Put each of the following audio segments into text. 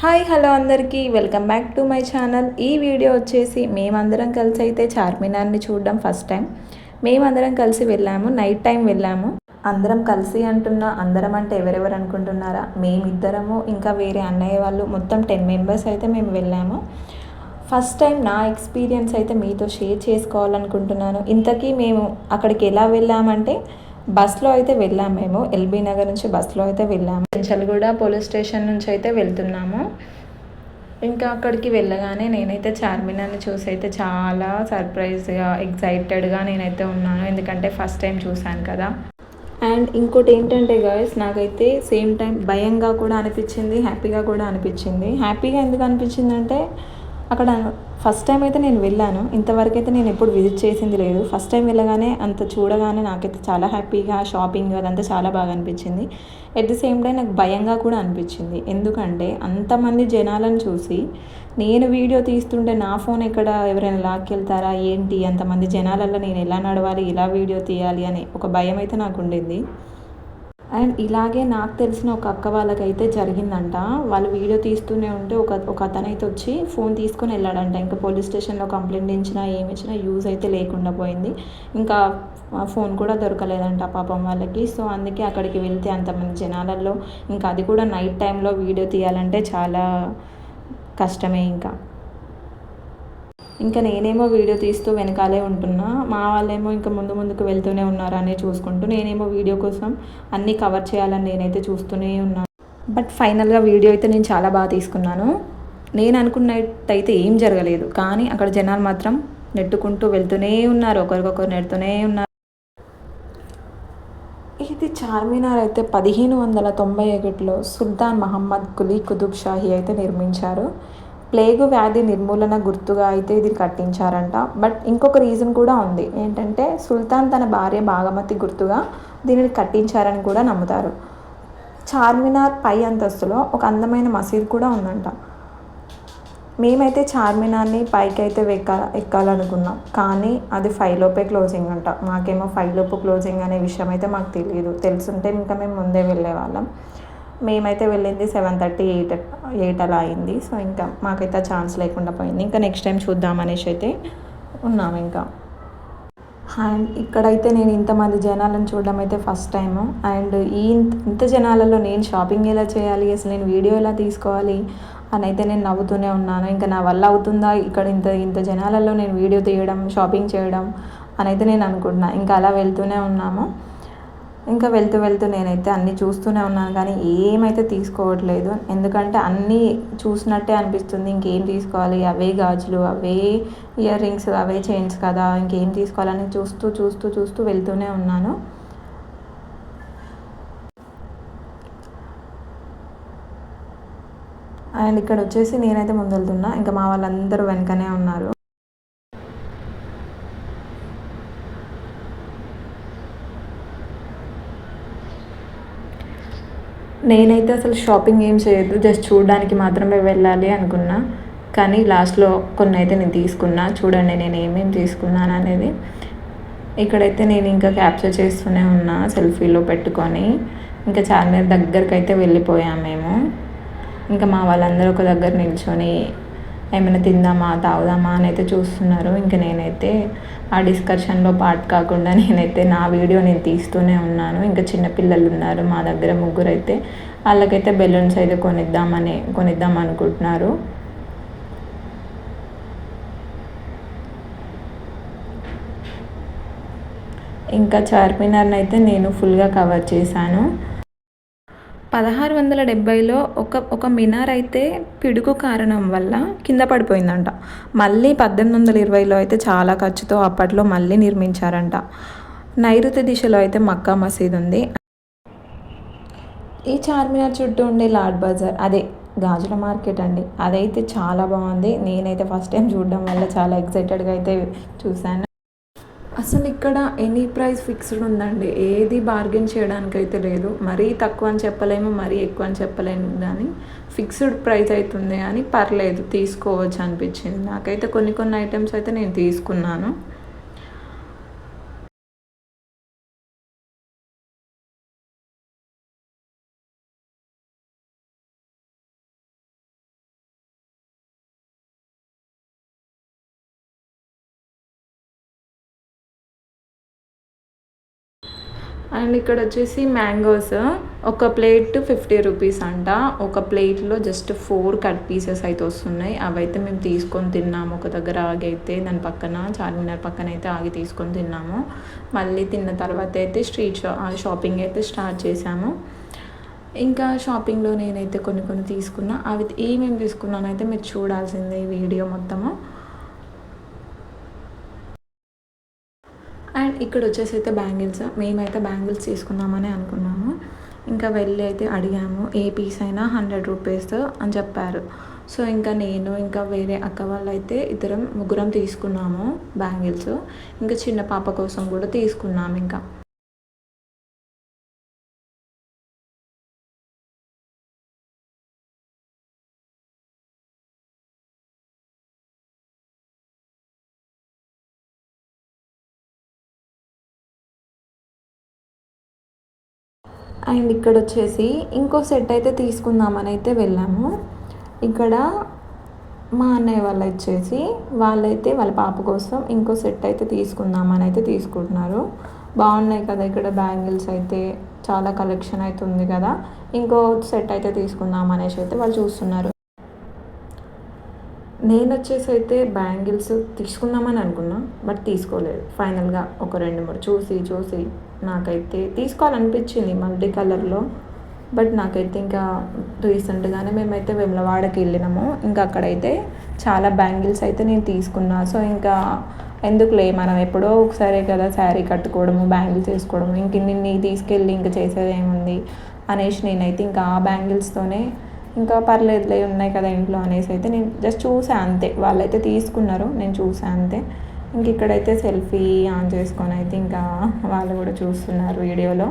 Hi hello అందరికీ welcome back to my channel. ఈ video వచ్చేసి మేమందరం కలిసి అయితే చార్మినార్ని చూడడం ఫస్ట్ టైం. మేమందరం కలిసి వెళ్ళాము, నైట్ టైం వెళ్ళాము. అందరం కలిసి అంటున్నా, అందరం అంటే ఎవరెవరు అనుకుంటున్నారా, మేమిద్దరము ఇంకా వేరే అన్నయ్య వాళ్ళు మొత్తం 10 మెంబర్స్ అయితే మేము వెళ్ళాము. ఫస్ట్ టైం నా ఎక్స్పీరియన్స్ అయితే మీతో షేర్ చేసుకోవాలనుకుంటున్నాను. ఇంతకీ మేము అక్కడికి ఎలా వెళ్ళామంటే బస్లో అయితే వెళ్ళాము. మేము ఎల్బీ నగర్ నుంచి బస్లో అయితే వెళ్ళాము. చెంచల్గూడ పోలీస్ స్టేషన్ నుంచి అయితే వెళ్తున్నాము. ఇంకా అక్కడికి వెళ్ళగానే నేనైతే చార్మినార్ని చూసి అయితే చాలా సర్ప్రైజ్గా ఎక్సైటెడ్గా నేనైతే ఉన్నాను, ఎందుకంటే ఫస్ట్ టైం చూశాను కదా. అండ్ ఇంకోటి ఏంటంటే గాయస్, నాకైతే సేమ్ టైం భయంగా కూడా అనిపించింది, హ్యాపీగా కూడా అనిపించింది. హ్యాపీగా ఎందుకు అనిపించింది అంటే అక్కడ ఫస్ట్ టైం అయితే నేను వెళ్ళాను, ఇంతవరకు అయితే నేను ఎప్పుడు విజిట్ చేసింది లేదు. ఫస్ట్ టైం వెళ్ళగానే అంత చూడగానే నాకైతే చాలా హ్యాపీగా, షాపింగ్ అదంతా చాలా బాగా అనిపించింది. ఎట్ ది సేమ్ టైం నాకు భయంగా కూడా అనిపించింది, ఎందుకంటే అంతమంది జనాలను చూసి నేను వీడియో తీస్తుంటే నా ఫోన్ ఎక్కడ ఎవరైనా లాక్కెళ్తారా ఏంటి, అంతమంది జనాలలో నేను ఎలా నడవాలి, ఎలా వీడియో తీయాలి అనే ఒక భయం అయితే నాకు ఉండింది. అండ్ ఇలాగే నాకు తెలిసిన ఒక అక్క వాళ్ళకైతే జరిగిందంట. వాళ్ళు వీడియో తీస్తూనే ఉంటే ఒక అతనైతే వచ్చి ఫోన్ తీసుకొని వెళ్ళాడంట. ఇంకా పోలీస్ స్టేషన్లో కంప్లైంట్ ఇచ్చినా ఏమి ఇచ్చినా యూజ్ అయితే లేకుండా పోయింది. ఇంకా ఫోన్ కూడా దొరకలేదంట పాపం వాళ్ళకి. సో అందుకే అక్కడికి వెళ్తే అంతమంది జనాలలో, ఇంకా అది కూడా నైట్ టైంలో వీడియో తీయాలంటే చాలా కష్టమే. ఇంకా నేనేమో వీడియో తీస్తూ వెనకాలే ఉంటున్నా, మా వాళ్ళేమో ఇంకా ముందుకు వెళ్తూనే ఉన్నారు అని చూసుకుంటూ, నేనేమో వీడియో కోసం అన్నీ కవర్ చేయాలని నేనైతే చూస్తూనే ఉన్నాను. బట్ ఫైనల్గా వీడియో అయితే నేను చాలా బాగా తీసుకున్నాను. నేను అనుకున్నట్టయితే ఏం జరగలేదు, కానీ అక్కడ జనాలు మాత్రం నెట్టుకుంటూ వెళ్తూనే ఉన్నారు, ఒకరికొకరు నెడుతూనే ఉన్నారు. ఇది చార్మినార్ అయితే 1591లో సుల్తాన్ మహమ్మద్ కులీ కుతుబ్ షాహీ అయితే నిర్మించారు. ప్లేగు వ్యాధి నిర్మూలన గుర్తుగా అయితే ఇది కట్టించారంట. బట్ ఇంకొక రీజన్ కూడా ఉంది, ఏంటంటే సుల్తాన్ తన భార్య భాగమతి గుర్తుగా దీనిని కట్టించారని కూడా నమ్ముతారు. చార్మినార్ పై అంతస్తులో ఒక అందమైన మసీద్ కూడా ఉందంట. మేమైతే చార్మినార్ని పైకి అయితే ఎక్కాలనుకున్నాం, కానీ అది 5 లోపే క్లోజింగ్ అంట. మాకేమో 5 లోపు క్లోజింగ్ అనే విషయం అయితే మాకు తెలియదు. తెలుసుంటే ఇంకా మేము ముందే వెళ్ళే వాళ్ళం. మేమైతే వెళ్ళింది 7:30, 8 అలా అయింది. సో ఇంకా మాకైతే ఛాన్స్ లేకుండా పోయింది. ఇంకా నెక్స్ట్ టైం చూద్దాం అనేసి అయితే ఉన్నాము ఇంకా. అండ్ ఇక్కడైతే నేను ఇంతమంది జనాలను చూడడం అయితే ఫస్ట్ టైము. అండ్ ఇంత జనాలలో నేను షాపింగ్ ఎలా చేయాలి, అసలు నేను వీడియో ఎలా తీసుకోవాలి అని అయితే నేను నవ్వుతూనే ఉన్నాను. ఇంకా నా వల్ల అవుతుందా ఇక్కడ ఇంత జనాలలో నేను వీడియో తీయడం, షాపింగ్ చేయడం అని అయితే నేను అనుకుంటున్నాను. ఇంకా అలా వెళ్తూనే ఉన్నాము. ఇంకా వెళ్తూ నేనైతే అన్నీ చూస్తూనే ఉన్నాను, కానీ ఏమైతే తీసుకోవట్లేదు. ఎందుకంటే అన్నీ చూసినట్టే అనిపిస్తుంది, ఇంకేం తీసుకోవాలి, అవే గాజులు, అవే ఇయర్ రింగ్స్, అవే చైన్స్ కదా, ఇంకేం తీసుకోవాలని చూస్తూ వెళ్తూనే ఉన్నాను. అండ్ ఇక్కడ వచ్చేసి నేనైతే ముందు వెళ్తున్నా, ఇంకా మా వాళ్ళందరూ వెనకనే ఉన్నారు. నేనైతే అసలు షాపింగ్ ఏం చేయొద్దు, జస్ట్ చూడడానికి మాత్రమే వెళ్ళాలి అనుకున్నా. కానీ లాస్ట్లో కొన్ని అయితే నేను తీసుకున్నా. చూడండి నేను ఏమేమి తీసుకున్నాను అనేది. ఇక్కడైతే నేను ఇంకా క్యాప్చర్ చేస్తూనే ఉన్నా సెల్ఫీలో పెట్టుకొని. ఇంకా చార్మినార్ దగ్గరికి అయితే వెళ్ళిపోయాము మేము. ఇంకా మా వాళ్ళందరూ ఒక దగ్గర నిల్చొని ఏమైనా తిందామా తాగుదామా అని అయితే చూస్తున్నారు. ఇంకా నేనైతే ఆ డిస్కషన్లో పార్ట్ కాకుండా నేనైతే నా వీడియో నేను తీస్తూనే ఉన్నాను. ఇంకా చిన్నపిల్లలు ఉన్నారు మా దగ్గర ముగ్గురు అయితే, వాళ్ళకైతే బెలూన్స్ అయితే కొనిద్దాం అనుకుంటున్నారు. ఇంకా చార్మినార్ని అయితే నేను ఫుల్గా కవర్ చేశాను. 1670లో ఒక మినార్ అయితే పిడుగు కారణం వల్ల కింద పడిపోయిందంట. మళ్ళీ 1820లో అయితే చాలా ఖర్చుతో అప్పట్లో మళ్ళీ నిర్మించారంట. నైరుతి దిశలో అయితే మక్కా మసీద్ ఉంది. ఈ చార్మినార్ చుట్టూ ఉండే లాడ్ బజార్, అదే గాజుల మార్కెట్ అండి, అదైతే చాలా బాగుంది. నేనైతే ఫస్ట్ టైం చూడడం వల్ల చాలా ఎక్సైటెడ్గా అయితే చూశాను. అసలు ఇక్కడ ఎనీ ప్రైస్ ఫిక్స్డ్ ఉందండి, ఏది బార్గెన్ చేయడానికి అయితే లేదు. మరీ తక్కువ అని చెప్పలేము, మరీ ఎక్కువ అని చెప్పలేము, కానీ ఫిక్స్డ్ ప్రైస్ అవుతుంది. కానీ పర్లేదు, తీసుకోవచ్చు అనిపించింది నాకైతే. కొన్ని ఐటమ్స్ అయితే నేను తీసుకున్నాను. అండ్ ఇక్కడ వచ్చేసి మ్యాంగోస్ ఒక ప్లేట్ 50 రూపీస్ అంట. ఒక ప్లేట్లో జస్ట్ 4 కట్ పీసెస్ అయితే వస్తున్నాయి. అవైతే మేము తీసుకొని తిన్నాము. ఒక దగ్గర ఆగి అయితే దాని పక్కన చార్మినార్ పక్కన అయితే ఆగి తీసుకొని తిన్నాము. మళ్ళీ తిన్న తర్వాత అయితే షాపింగ్ అయితే స్టార్ట్ చేసాము. ఇంకా షాపింగ్లో నేనైతే కొన్ని తీసుకున్నా. అవి ఏమేమి తీసుకున్నానైతే మీరు చూడాల్సిందే ఈ వీడియో మొత్తము. అండ్ ఇక్కడ వచ్చేసి అయితే బ్యాంగిల్స్, మేమైతే బ్యాంగిల్స్ తీసుకుందామని అనుకున్నాము. ఇంకా వెళ్ళి అయితే అడిగాము, ఏ పీస్ అయినా 100 రూపీస్ అని చెప్పారు. సో ఇంకా నేను ఇంకా వేరే అక్క వాళ్ళు అయితే ముగ్గురం తీసుకున్నాము బ్యాంగిల్స్. ఇంకా చిన్న పాప కోసం కూడా తీసుకున్నాము. ఇంకా అండ్ ఇక్కడ వచ్చేసి ఇంకో సెట్ అయితే తీసుకుందామని అయితే వెళ్ళాము. ఇక్కడ మా అన్నయ్య వాళ్ళు వచ్చేసి వాళ్ళైతే వాళ్ళ పాప కోసం ఇంకో సెట్ అయితే తీసుకుందామని అయితే తీసుకుంటున్నారు. బాగున్నాయి కదా ఇక్కడ బ్యాంగిల్స్ అయితే, చాలా కలెక్షన్ అయితే ఉంది కదా, ఇంకో సెట్ అయితే తీసుకుందాం అనేసి అయితే వాళ్ళు చూస్తున్నారు. నేను వచ్చేసి అయితే బ్యాంగిల్స్ తీసుకుందామని అనుకున్నా, బట్ తీసుకోలేదు. ఫైనల్గా ఒక 2-3 చూసి నాకైతే తీసుకోవాలనిపించింది మల్టీ కలర్లో. బట్ నాకైతే ఇంకా రీసెంట్గానే మేమైతే వేములవాడకి వెళ్ళినాము. ఇంకా అక్కడైతే చాలా బ్యాంగిల్స్ అయితే నేను తీసుకున్నా. సో ఇంకా ఎందుకులే, మనం ఎప్పుడో ఒకసారి కదా శారీ కట్టుకోవడము, బ్యాంగిల్స్ వేసుకోవడము, ఇంక నిన్ను తీసుకెళ్ళి ఇంకా చేసేది ఏముంది అనేసి నేనైతే ఇంకా ఆ బ్యాంగిల్స్తోనే ఇంకా పర్లేదులే ఉన్నాయి కదా ఇంట్లో అనేసి అయితే నేను జస్ట్ చూసాను అంతే. వాళ్ళైతే తీసుకున్నారు, నేను చూసాను అంతే. ఇంక ఇక్కడైతే సెల్ఫీ ఆన్ చేసుకొని అయితే ఇంకా వాళ్ళు కూడా చూస్తున్నారు వీడియోలో.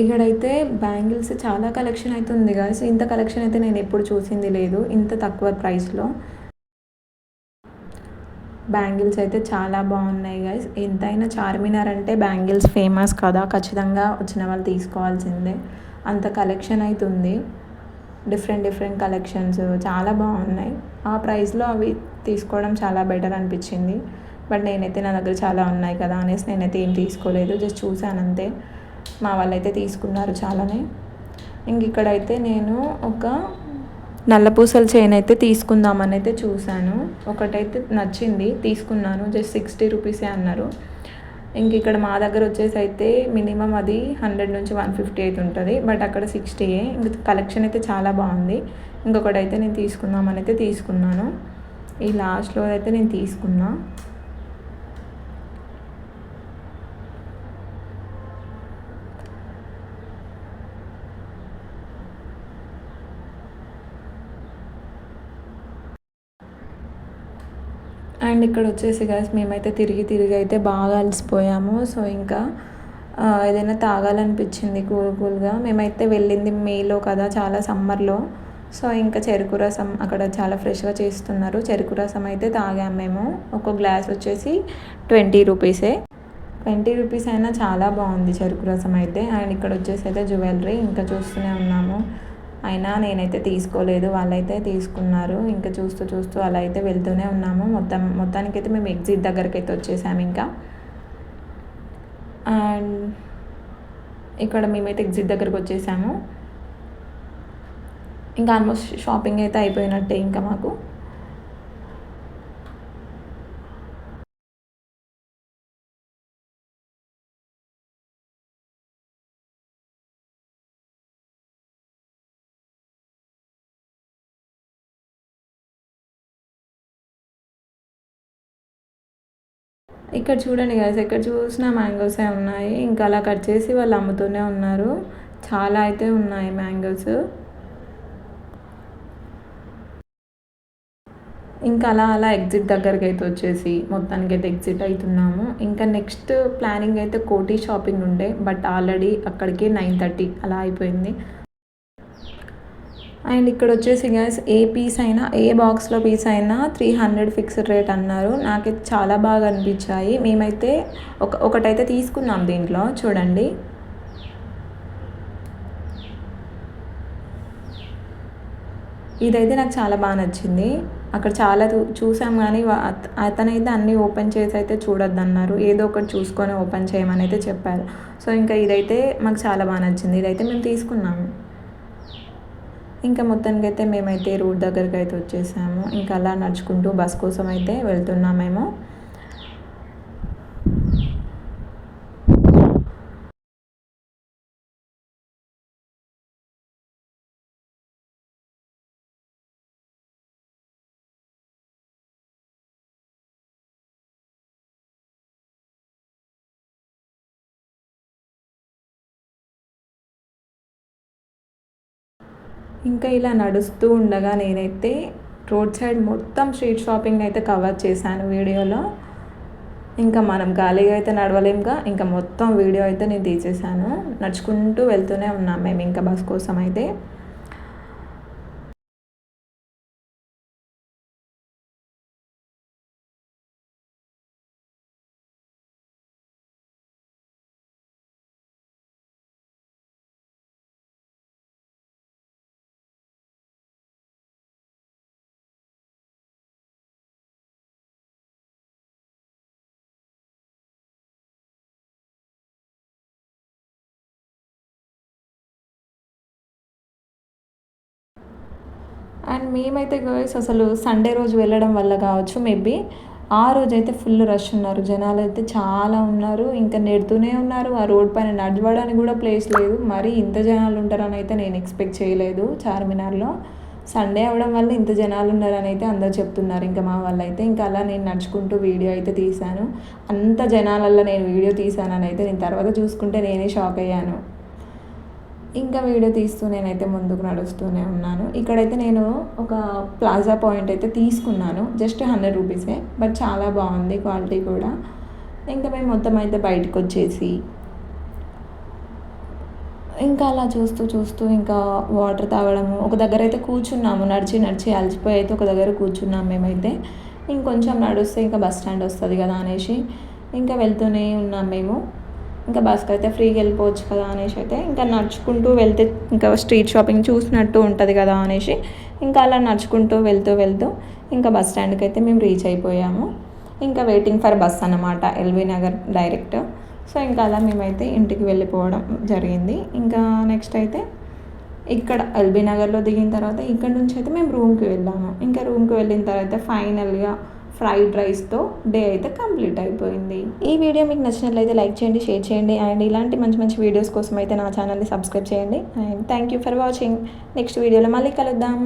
ఇక్కడైతే బ్యాంగిల్స్ చాలా కలెక్షన్ అయితే ఉంది కదా. సో ఇంత కలెక్షన్ అయితే నేను ఎప్పుడు చూసింది లేదు ఇంత తక్కువ ప్రైస్లో. బ్యాంగిల్స్ అయితే చాలా బాగున్నాయి గైస్. ఎంతైనా చార్మినార్ అంటే బ్యాంగిల్స్ ఫేమస్ కదా, ఖచ్చితంగా వచ్చిన వాళ్ళు తీసుకోవాల్సిందే. అంత కలెక్షన్ అయితే ఉంది, డిఫరెంట్ కలెక్షన్స్ చాలా బాగున్నాయి. ఆ ప్రైస్లో అవి తీసుకోవడం చాలా బెటర్ అనిపించింది. బట్ నేనైతే నా దగ్గర చాలా ఉన్నాయి కదా అనేసి నేనైతే ఏం తీసుకోలేదు, జస్ట్ చూసాను అంతే. మా వాళ్ళైతే తీసుకున్నారు చాలానే. ఇంక ఇక్కడైతే నేను ఒక నల్లపూసల చైన్ అయితే తీసుకుందామని అయితే చూశాను. ఒకటైతే నచ్చింది, తీసుకున్నాను. జస్ట్ 60 రూపీసే అన్నారు. ఇంక ఇక్కడ మా దగ్గర వచ్చేసి అయితే మినిమం అది 100 నుంచి 150 అయితే ఉంటుంది, బట్ అక్కడ 60ఏ. ఇంక కలెక్షన్ అయితే చాలా బాగుంది. ఇంకొకటైతే నేను తీసుకుందామని అయితే తీసుకున్నాను. ఈ లాస్ట్లో అయితే నేను తీసుకున్నా. అండ్ ఇక్కడ వచ్చేసి గైస్ మేమైతే తిరిగి అయితే బాగా అలసిపోయాము. సో ఇంకా ఏదైనా తాగాలనిపించింది కూల్గా. మేమైతే వెళ్ళింది మేలో కదా, చాలా సమ్మర్లో. సో ఇంకా చెరుకు రసం అక్కడ చాలా ఫ్రెష్గా చేస్తున్నారు. చెరుకు రసం అయితే తాగాము మేము. ఒక గ్లాస్ వచ్చేసి 20 రూపీసే. 20 రూపీస్ అయినా చాలా బాగుంది చెరుకు రసం అయితే. అండ్ ఇక్కడ వచ్చేసి అయితే జ్యువెలరీ ఇంకా చూస్తూనే ఉన్నాము. అయినా నేనైతే తీసుకోలేదు, వాళ్ళైతే తీసుకున్నారు. ఇంకా చూస్తూ అలా అయితే వెళ్తూనే ఉన్నాము. మొత్తానికైతే మేము ఎగ్జిట్ దగ్గరికి అయితే వచ్చేసాము ఇంకా. అండ్ ఇక్కడ మేమైతే ఎగ్జిట్ దగ్గరకు వచ్చేసాము. ఇంకా ఆల్మోస్ట్ షాపింగ్ అయితే అయిపోయినట్టే ఇంకా మాకు. ఇక్కడ చూడండి గైస్, ఎక్కడ చూసినా మ్యాంగోసే ఉన్నాయి. ఇంకా అలా కట్ చేసి వాళ్ళు అమ్ముతూనే ఉన్నారు. చాలా అయితే ఉన్నాయి మ్యాంగోస్. ఇంకా అలా ఎగ్జిట్ దగ్గరికి అయితే వచ్చేసి మొత్తానికి అయితే ఎగ్జిట్ అవుతున్నాము. ఇంకా నెక్స్ట్ ప్లానింగ్ అయితే కోటి షాపింగ్ ఉండే, బట్ ఆల్రెడీ అక్కడికి 9:30 అలా అయిపోయింది. అండ్ ఇక్కడ వచ్చేసి గ్యాస్ ఏ పీస్ అయినా, ఏ బాక్స్లో పీస్ అయినా 300 ఫిక్స్డ్ రేట్ అన్నారు. నాకైతే చాలా బాగా అనిపించాయి. మేమైతే ఒకటైతే తీసుకున్నాం దీంట్లో చూడండి. ఇదైతే నాకు చాలా బాగా నచ్చింది. అక్కడ చాలా చూసాం కానీ అతనైతే అన్నీ ఓపెన్ చేసి అయితే చూడొద్దన్నారు. ఏదో ఒకటి చూసుకొని ఓపెన్ చేయమని అయితే చెప్పారు. సో ఇంకా ఇదైతే మాకు చాలా బాగా నచ్చింది. ఇదైతే మేము తీసుకున్నాము. ఇంకా మొత్తానికైతే మేమైతే రోడ్ దగ్గరికి అయితే వచ్చేసాము. ఇంకా అలా నడుచుకుంటూ బస్ కోసం అయితే వెళ్తున్నాం మేము. ఇంకా ఇలా నడుస్తూ ఉండగా నేనైతే రోడ్ సైడ్ మొత్తం స్ట్రీట్ షాపింగ్ అయితే కవర్ చేశాను వీడియోలో. ఇంకా మనం ఖాళీగా అయితే నడవలేముగా, ఇంకా మొత్తం వీడియో అయితే నేను తీసేసాను. నడుచుకుంటూ వెళ్తూనే ఉన్నాం మేము ఇంకా బస్ కోసం అయితే. అండ్ మేమైతే గర్ల్స్ అసలు సండే రోజు వెళ్ళడం వల్ల కావచ్చు మేబీ ఆ రోజైతే ఫుల్ రష్ ఉన్నారు. జనాలు అయితే చాలా ఉన్నారు. ఇంకా నెడుతూనే ఉన్నారు. ఆ రోడ్ పైన నడవడానికి కూడా ప్లేస్ లేదు. మరి ఇంత జనాలు ఉంటారని అయితే నేను ఎక్స్పెక్ట్ చేయలేదు. చార్మినార్లో సండే అవడం వల్ల ఇంత జనాలు ఉన్నారని అయితే అందరు చెప్తున్నారు. ఇంకా మా వాళ్ళు అయితే ఇంకా అలా నేను నడుచుకుంటూ వీడియో అయితే తీశాను. అంత జనాలల్లో నేను వీడియో తీశానని అయితే నేను తర్వాత చూసుకుంటే నేనే షాక్ అయ్యాను. ఇంకా వీడియో తీస్తూ నేనైతే ముందుకు నడుస్తూనే ఉన్నాను. ఇక్కడైతే నేను ఒక ప్లాజా పాయింట్ అయితే తీసుకున్నాను. జస్ట్ 100 రూపీసే, బట్ చాలా బాగుంది క్వాలిటీ కూడా. ఇంకా మేము మొత్తం అయితే బయటకు వచ్చేసి ఇంకా అలా చూస్తూ చూస్తూ ఇంకా వాటర్ తాగడము, ఒక దగ్గర అయితే కూర్చున్నాము. నడిచి నడిచి అలసిపోయి అయితే ఒక దగ్గర కూర్చున్నాము మేమైతే. ఇంకొంచెం నడుస్తే ఇంకా బస్ స్టాండ్ వస్తుంది కదా అనేసి ఇంకా వెళ్తూనే ఉన్నాం మేము. ఇంకా బస్కి అయితే ఫ్రీగా వెళ్ళిపోవచ్చు కదా అనేసి అయితే ఇంకా నడుచుకుంటూ వెళ్తే ఇంకా స్ట్రీట్ షాపింగ్ చూసినట్టు ఉంటుంది కదా అనేసి ఇంకా అలా నడుచుకుంటూ వెళ్తూ ఇంకా బస్ స్టాండ్కి అయితే మేము రీచ్ అయిపోయాము. ఇంకా వెయిటింగ్ ఫర్ బస్ అన్నమాట, ఎల్బీ నగర్ డైరెక్ట్. సో ఇంకా అలా మేమైతే ఇంటికి వెళ్ళిపోవడం జరిగింది. ఇంకా నెక్స్ట్ అయితే ఇక్కడ ఎల్బీ నగర్లో దిగిన తర్వాత ఇక్కడ నుంచి అయితే మేము రూమ్కి వెళ్ళాము. ఇంకా రూమ్కి వెళ్ళిన తర్వాత ఫైనల్గా ఫ్రైడ్ రైస్తో డే అయితే కంప్లీట్ అయిపోయింది. ఈ వీడియో మీకు నచ్చినట్లయితే లైక్ చేయండి, షేర్ చేయండి. అండ్ ఇలాంటి మంచి మంచి వీడియోస్ కోసం అయితే నా ఛానల్ని సబ్స్క్రైబ్ చేయండి. And thank you for watching. Next వీడియోలో మళ్ళీ కలుద్దాం.